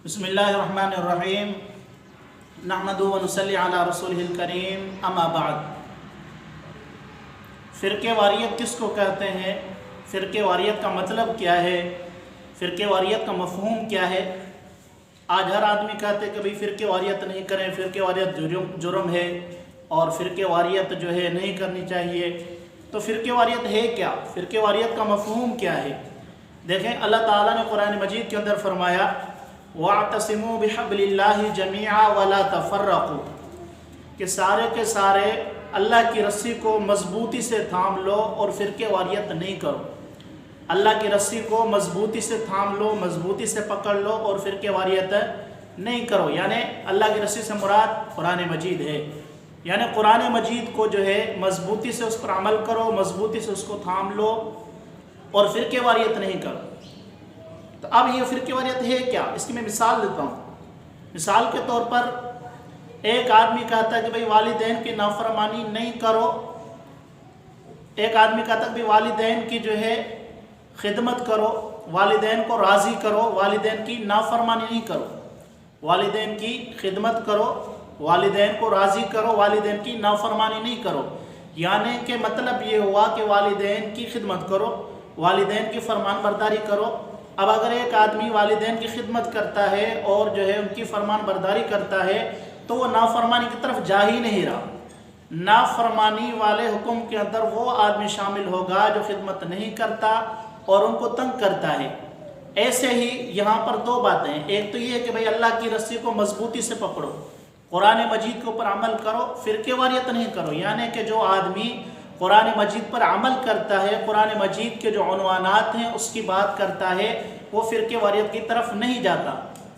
بسم اللہ الرحمن الرحیم نحمدہ و نصلی علی رسولہ الکریم اما بعد۔ فرقہ واریت کس کو کہتے ہیں؟ فرقہ واریت کا مطلب کیا ہے؟ فرقہ واریت کا مفہوم کیا ہے؟ آج ہر آدمی کہتے ہیں کہ بھئی فرقہ واریت نہیں کریں، فرقہ واریت جرم ہے اور فرقہ واریت جو ہے نہیں کرنی چاہیے۔ تو فرقہ واریت ہے کیا؟ فرقہ واریت کا مفہوم کیا ہے؟ دیکھیں، اللہ تعالیٰ نے قرآن مجید کے اندر فرمایا وَاعْتَصِمُوا بِحَبْلِ اللَّهِ جَمِيعًا وَلَا تَفَرَّقُوا، کہ سارے کے سارے اللہ کی رسی کو مضبوطی سے تھام لو اور فرقہ واریت نہیں کرو۔ اللہ کی رسی کو مضبوطی سے تھام لو، مضبوطی سے پکڑ لو اور فرقہ واریت نہیں کرو۔ یعنی اللہ کی رسی سے مراد قرآن مجید ہے، یعنی قرآن مجید کو جو ہے مضبوطی سے اس پر عمل کرو، مضبوطی سے اس کو تھام لو اور فرقہ واریت نہیں کرو۔ تو اب یہ فرقہ واریت ہے کیا؟ اس کی میں مثال دیتا ہوں۔ مثال کے طور پر ایک آدمی کہتا ہے کہ بھئی والدین کی نافرمانی نہیں کرو، ایک آدمی کہتا ہے کہ والدین کی جو ہے خدمت کرو، والدین کو راضی کرو، والدین کی نافرمانی نہیں کرو، والدین کی خدمت کرو، والدین کو راضی کرو، والدین کی نافرمانی نہیں کرو۔ یعنی کہ مطلب یہ ہوا کہ والدین کی خدمت کرو، والدین کی فرمان برداری کرو۔ اب اگر ایک آدمی والدین کی خدمت کرتا ہے اور جو ہے ان کی فرمان برداری کرتا ہے تو وہ نافرمانی کی طرف جا ہی نہیں رہا۔ نافرمانی والے حکم کے اندر وہ آدمی شامل ہوگا جو خدمت نہیں کرتا اور ان کو تنگ کرتا ہے۔ ایسے ہی یہاں پر دو باتیں ہیں، ایک تو یہ ہے کہ بھئی اللہ کی رسی کو مضبوطی سے پکڑو، قرآن مجید کے اوپر عمل کرو، فرقہ واریت نہیں کرو۔ یعنی کہ جو آدمی قرآن مجید پر عمل کرتا ہے، قرآن مجید کے جو عنوانات ہیں اس کی بات کرتا ہے، وہ فرقہ واریت کی طرف نہیں جاتا۔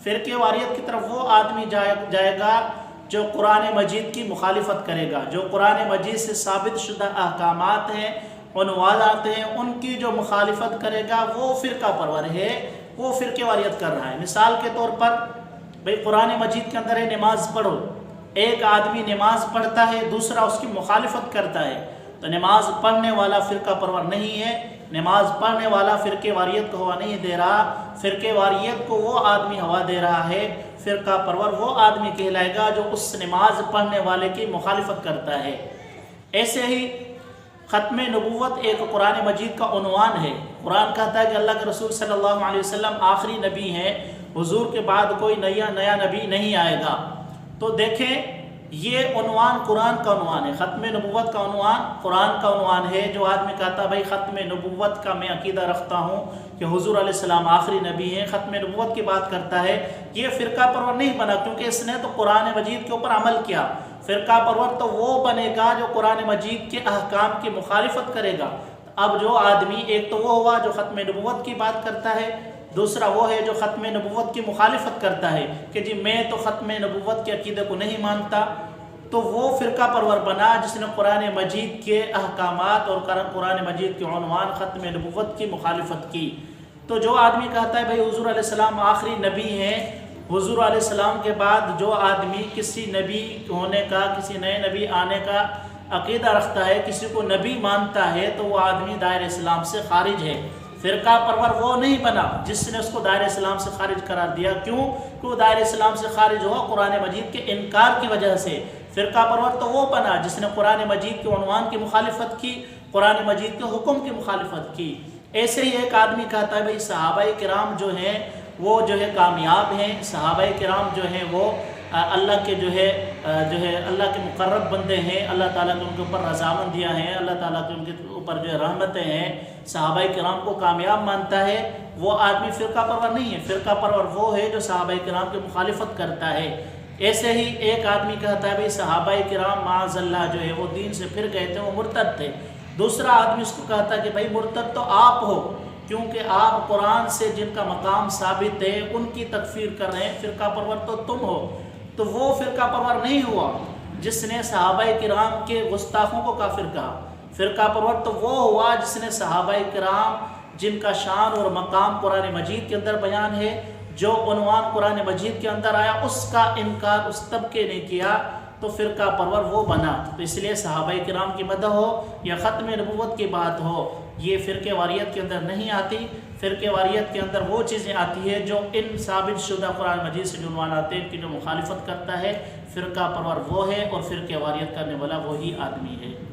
فرقہ واریت کی طرف وہ آدمی جائے گا جو قرآن مجید کی مخالفت کرے گا، جو قرآن مجید سے ثابت شدہ احکامات ہیں، عنوانات ہیں، ان کی جو مخالفت کرے گا وہ فرقہ پرور ہے، وہ فرقہ واریت کر رہا ہے۔ مثال کے طور پر بھئی قرآن مجید کے اندر ہے نماز پڑھو، ایک آدمی نماز پڑھتا ہے، دوسرا اس کی مخالفت کرتا ہے، تو نماز پڑھنے والا فرقہ پرور نہیں ہے، نماز پڑھنے والا فرقہ واریت کو ہوا نہیں دے رہا، فرقہ واریت کو وہ آدمی ہوا دے رہا ہے، فرقہ پرور وہ آدمی کہلائے گا جو اس نماز پڑھنے والے کی مخالفت کرتا ہے۔ ایسے ہی ختم نبوت ایک قرآن مجید کا عنوان ہے۔ قرآن کہتا ہے کہ اللہ کے رسول صلی اللہ علیہ وسلم آخری نبی ہیں، حضور کے بعد کوئی نیا نبی نہیں آئے گا۔ تو دیکھیں، یہ عنوان قرآن کا عنوان ہے، ختم نبوت کا عنوان قرآن کا عنوان ہے۔ جو آدمی کہتا ہے بھائی ختم نبوت کا میں عقیدہ رکھتا ہوں کہ حضور علیہ السلام آخری نبی ہیں، ختم نبوت کی بات کرتا ہے، یہ فرقہ پرور نہیں بنا، کیونکہ اس نے تو قرآن مجید کے اوپر عمل کیا۔ فرقہ پرور تو وہ بنے گا جو قرآن مجید کے احکام کی مخالفت کرے گا۔ اب جو آدمی، ایک تو وہ ہوا جو ختم نبوت کی بات کرتا ہے، دوسرا وہ ہے جو ختم نبوت کی مخالفت کرتا ہے کہ جی میں تو ختم نبوت کے عقیدے کو نہیں مانتا، تو وہ فرقہ پرور بنا جس نے قرآن مجید کے احکامات اور قرآن مجید کے عنوان ختم نبوت کی مخالفت کی۔ تو جو آدمی کہتا ہے بھئی حضور علیہ السلام آخری نبی ہیں، حضور علیہ السلام کے بعد جو آدمی کسی نبی ہونے کا، کسی نئے نبی آنے کا عقیدہ رکھتا ہے، کسی کو نبی مانتا ہے، تو وہ آدمی دائرہ اسلام سے خارج ہے۔ فرقہ پرور وہ نہیں بنا جس نے اس کو دائرہ اسلام سے خارج قرار دیا۔ کیوں کہ وہ دائرہ اسلام سے خارج ہوا قرآن مجید کے انکار کی وجہ سے۔ فرقہ پرور تو وہ بنا جس نے قرآن مجید کے عنوان کی مخالفت کی، قرآن مجید کے حکم کی مخالفت کی۔ ایسے ہی ایک آدمی کہتا ہے بھئی صحابہ کرام جو ہیں وہ جو ہے کامیاب ہیں، صحابہ کرام جو ہیں وہ اللہ کے جو ہے اللہ کے مقرب بندے ہیں، اللہ تعالیٰ کے ان کے اوپر رضامندیاں ہیں، اللہ تعالیٰ کے ان کے اوپر جو ہے رحمتیں ہیں، صحابہ کرام کو کامیاب مانتا ہے، وہ آدمی فرقہ پرور نہیں ہے۔ فرقہ پرور وہ ہے جو صحابہ کرام کی مخالفت کرتا ہے۔ ایسے ہی ایک آدمی کہتا ہے بھئی صحابہ کرام معاذ اللہ جو ہے وہ دین سے پھر گئے تھے، وہ مرتد تھے۔ دوسرا آدمی اس کو کہتا ہے کہ بھئی مرتد تو آپ ہو، کیونکہ آپ قرآن سے جن کا مقام ثابت ہے ان کی تکفیر کر رہے ہیں، فرقہ پرور تو تم ہو۔ تو وہ فرقہ پرور نہیں ہوا جس نے صحابہ کرام کے گستاخوں کو کافر کہا۔ فرقہ پرور تو وہ ہوا جس نے صحابہ کرام جن کا شان اور مقام قرآن مجید کے اندر بیان ہے، جو عنوان قرآن مجید کے اندر آیا اس کا انکار اس طبقے نے کیا، تو فرقہ پرور وہ بنا۔ تو اس لیے صحابہ کرام کی مدح ہو یا ختم نبوت کی بات ہو، یہ فرقہ واریت کے اندر نہیں آتی۔ فرقے واریت کے اندر وہ چیزیں آتی ہے جو ان ثابت شدہ قرآن مجید سے جو عنوان آتے ہیں ان کی جو مخالفت کرتا ہے، فرقہ پرور وہ ہے اور فرقے واریت کرنے والا وہی آدمی ہے۔